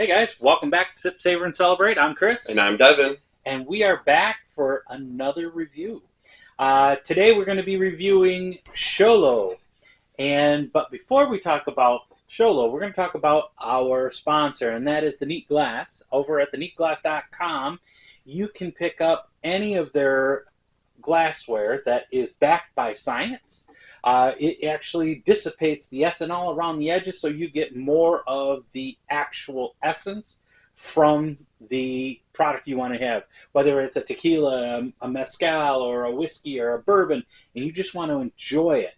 Hey guys, welcome back to Sip, Savor, and Celebrate. I'm Chris. And I'm Devin. And we are back for another review. Today we're going to be reviewing Xolo. But before we talk about Xolo, we're going to talk about our sponsor, and that is the Neat Glass. Over at theneatglass.com, you can pick up any of their glassware that is backed by science. It actually dissipates the ethanol around the edges, so you get more of the actual essence from the product you want to have. Whether it's a tequila, a mezcal, or a whiskey, or a bourbon, and you just want to enjoy it.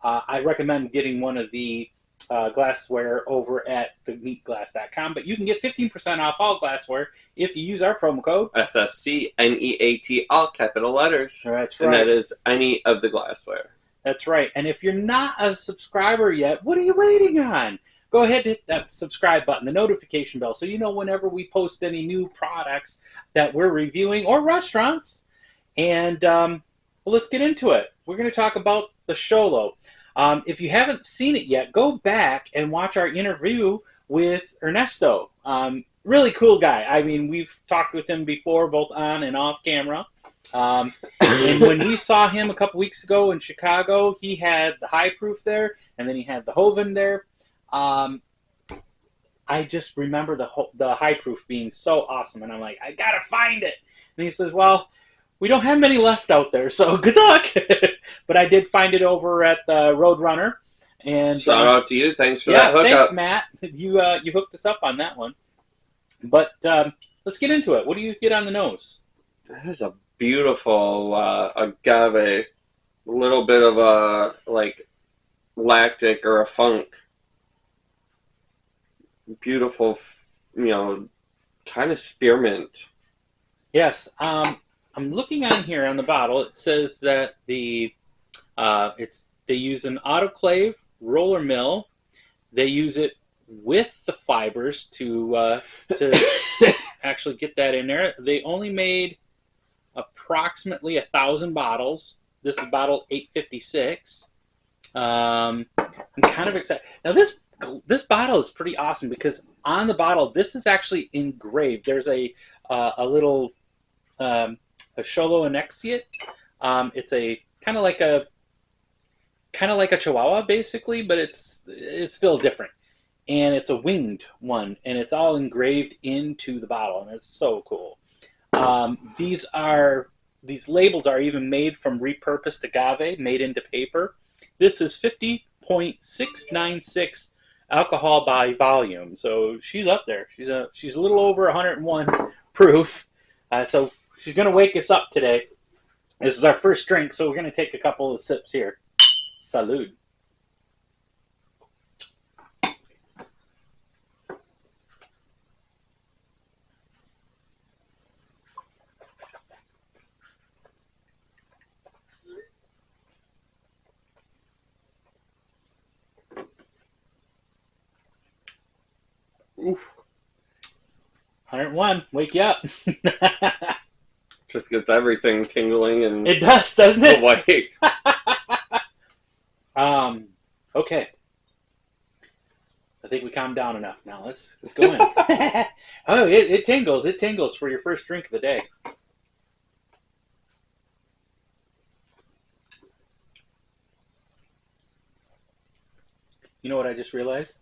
I recommend getting one of the glassware over at theneatglass.com, but you can get 15% off all glassware if you use our promo code SSCNEAT, all capital letters. That's right. And that is any of the glassware. That's right. And if you're not a subscriber yet, what are you waiting on? Go ahead and hit that subscribe button, the notification bell, so you know whenever we post any new products that we're reviewing or restaurants. And well, let's get into it. We're going to talk about the Xolo. If you haven't seen it yet, go back and watch our interview with Ernesto. Really cool guy. I mean, we've talked with him before, both on and off camera. And when we saw him a couple weeks ago in Chicago, he had the high proof there, and then he had the Hoven there. I just remember the high proof being so awesome, and I'm like, I gotta find it. And he says, well, we don't have many left out there, so good luck. But I did find it over at the Roadrunner. And shout out to you. Thanks for that hookup. Thanks, Matt. You hooked us up on that one. But let's get into it. What do you get on the nose? That is a beautiful agave. A little bit of a lactic or a funk. Beautiful, kind of spearmint. Yes. I'm looking on here on the bottle. It says that they use an autoclave roller mill. They use it with the fibers to actually get that in there. They only made approximately 1,000 bottles. This is bottle 856. I'm kind of excited. Now this bottle is pretty awesome because on the bottle this is actually engraved. There's a little a Xolo Inexiate. It's a kind of like a Chihuahua basically, but it's still different. And it's a winged one, and it's all engraved into the bottle, and it's so cool. These labels are even made from repurposed agave, made into paper. This is 50.696 alcohol by volume, so she's up there. She's a little over 101 proof. So she's going to wake us up today. This is our first drink, so we're going to take a couple of sips here. Salud. Oof. 101. Wake you up. Just gets everything tingling and it does, doesn't it? Awake. Okay. I think we calmed down enough now. Let's go in. Oh, it tingles. It tingles for your first drink of the day. You know what I just realized?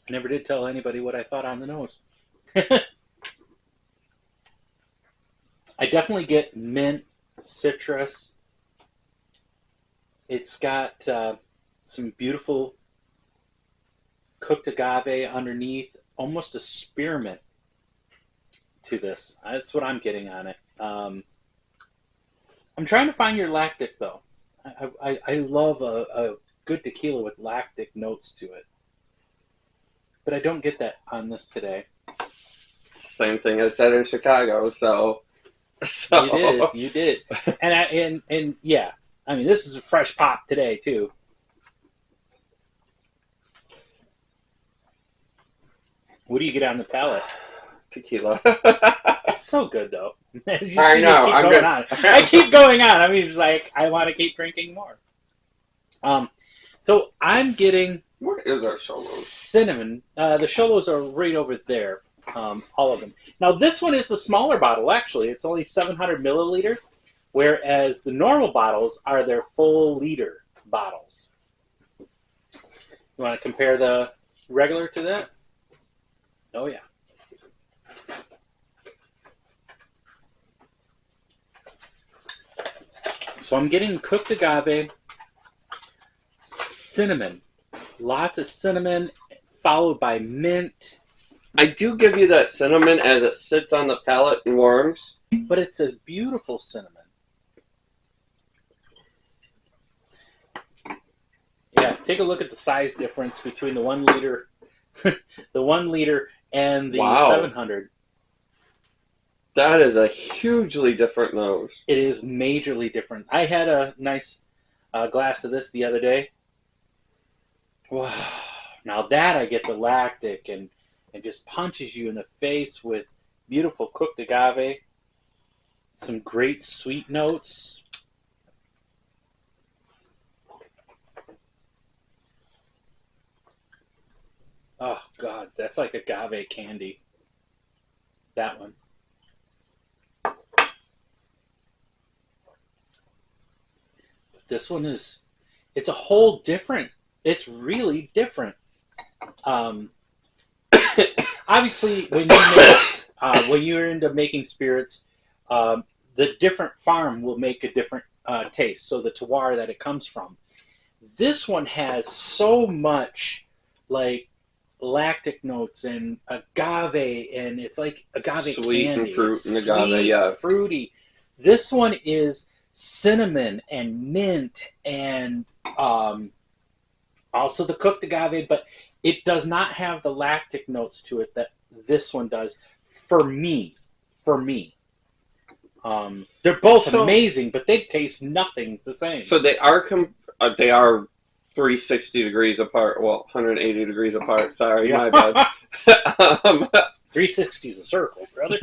I never did tell anybody what I thought on the nose. I definitely get mint, citrus. It's got some beautiful cooked agave underneath, almost a spearmint to this. That's what I'm getting on it. I'm trying to find your lactic, though. I love a good tequila with lactic notes to it. But I don't get that on this today. Same thing I said in Chicago, so. You did. And yeah, I mean, this is a fresh pop today, too. What do you get on the palate? Tequila. It's so good, though. I know. I keep going on. I mean, it's like, I want to keep drinking more. So I'm getting... What is our Xolo? Cinnamon. The Xolos are right over there. All of them. Now, this one is the smaller bottle, actually. It's only 700 milliliter, whereas the normal bottles are their full liter bottles. You want to compare the regular to that? Oh, yeah. So I'm getting cooked agave, cinnamon. Lots of cinnamon, followed by mint. I do give you that cinnamon as it sits on the palate and warms. But it's a beautiful cinnamon. Yeah, take a look at the size difference between the 1 liter, the 1 liter and the 700. That is a hugely different nose. It is majorly different. I had a nice glass of this the other day. Wow. Now that I get the lactic and just punches you in the face with beautiful cooked agave. Some great sweet notes. Oh, God, that's like agave candy. That one. This one is, it's a whole different, it's really different. Obviously, when you're into making spirits, the different farm will make a different taste. So the terroir that it comes from. This one has so much like lactic notes and agave, and it's like agave sweet candy. And fruit it's and agave, sweet, yeah. Fruity. This one is cinnamon and mint and also the cooked agave, but it does not have the lactic notes to it that this one does for me. They're both amazing, but they taste nothing the same. So they are 360 degrees apart. Well, 180 degrees apart. Sorry, my bad. 360 is a circle, brother.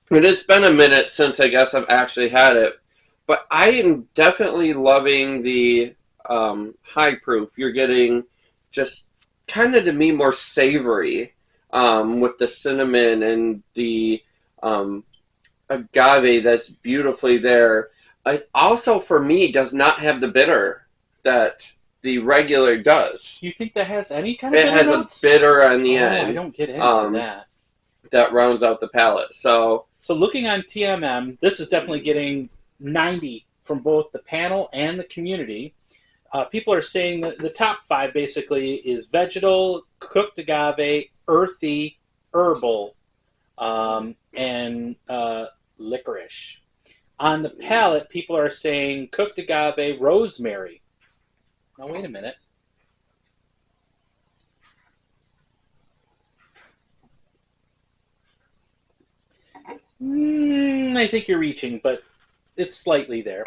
It has been a minute since I guess I've actually had it, but I am definitely loving the high proof. You're getting just kind of, to me, more savory with the cinnamon and the agave that's beautifully there. It also, for me, does not have the bitter that the regular does. You think that has any kind of bitter bitter notes? A bitter on the end. I don't get any of that. That rounds out the palate. So looking on TMM, this is definitely getting 90 from both the panel and the community. People are saying that the top 5 basically is vegetal, cooked agave, earthy, herbal, and licorice. On the palate, people are saying cooked agave, rosemary. Now, wait a minute. I think you're reaching, but it's slightly there.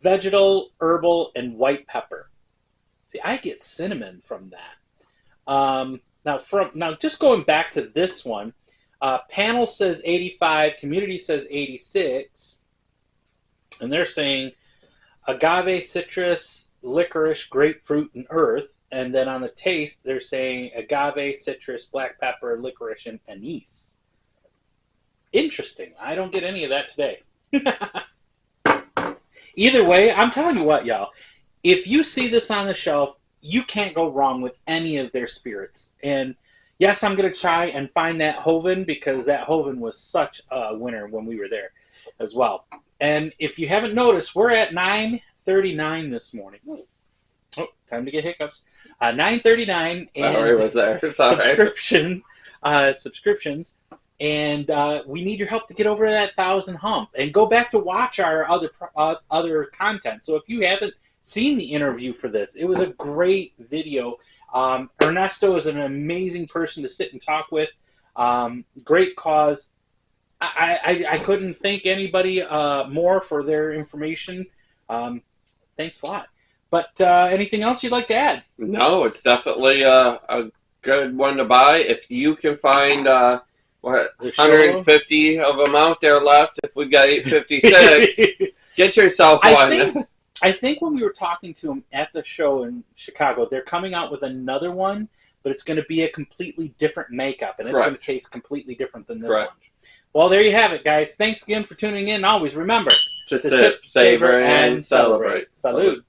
Vegetal, herbal, and white pepper. See, I get cinnamon from that. Now, just going back to this one, panel says 85, community says 86, and they're saying agave, citrus, licorice, grapefruit, and earth. And then on the taste, they're saying agave, citrus, black pepper, licorice, and anise. Interesting. I don't get any of that today. Either way, I'm telling you what, y'all. If you see this on the shelf, you can't go wrong with any of their spirits. And yes, I'm going to try and find that Hoven, because that Hoven was such a winner when we were there as well. And if you haven't noticed, we're at 9:39 this morning. Oh, time to get hiccups. 9:39 and was there. Sorry. subscriptions. And we need your help to get over that 1,000 hump and go back to watch our other content. So if you haven't seen the interview for this, it was a great video. Ernesto is an amazing person to sit and talk with. Great cause. I couldn't thank anybody more for their information. Thanks a lot. But anything else you'd like to add? No, it's definitely a good one to buy. If you can find... 150 of them out there left. If we've got 856, get yourself one. I think when we were talking to them at the show in Chicago, they're coming out with another one, but it's going to be a completely different makeup, and it's Correct. going to taste completely different than this Correct. one. Well, there you have it, guys. Thanks again for tuning in. Always remember To sip, savor, and celebrate. Salud.